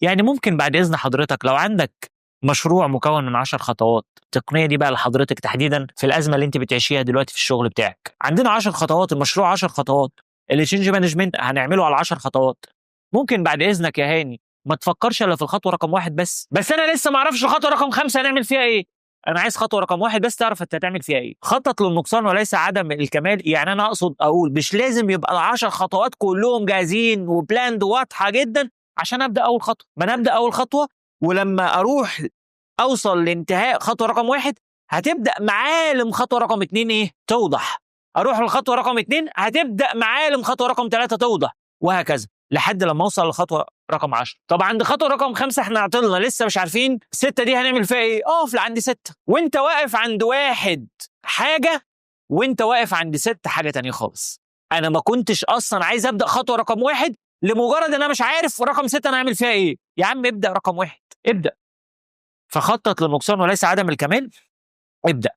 يعني ممكن بعد إذن حضرتك لو عندك مشروع مكون من 10 خطوات، التقنية دي بقى لحضرتك تحديدا في الأزمة اللي أنت بتعيشيها دلوقتي في الشغل بتاعك. عندنا 10 خطوات، المشروع 10 خطوات، التشينج مانجمنت هنعمله على 10 خطوات. ممكن بعد إذنك يا هاني ما تفكرش إلا في الخطوة رقم 1 بس أنا لسه ما أعرفش الخطوة رقم 5 هنعمل فيها إيه. أنا عايز خطوة رقم 1 بس تعرف أنت هتعمل فيها إيه. خطط للنقصان وليس عدم الكمال. يعني أنا أقصد أقول مش لازم يبقى ال10 خطوات كلهم جاهزين وبلاند واضحة جدا عشان أبدأ أول خطوة. ما أنا أبدأ أول خطوة، ولما أروح أوصل لانتهاء خطوة رقم 1 هتبدأ معالم خطوة رقم 2 إيه؟ توضح. أروح للخطوة رقم 2 هتبدأ معالم خطوة رقم 3 توضح، وهكذا لحد لما أوصل للخطوة رقم 10. طب عند خطوة رقم 5 إحنا عطلنا لسه مش عارفين 6 دي هنعمل فيها إيه؟ أقف لعند 6 وأنت واقف عند 1 حاجة وأنت واقف عند 6 حاجة تانية خالص. أنا ما كنتش أصلا عايز أبدأ خطوة رقم 1 لمجرد إن أنا مش عارف رقم 6 أنا هعمل فيها إيه. يا عم ابدأ رقم 1، ابدأ. فخطط للنقصان وليس عدم الكمال. ابدأ.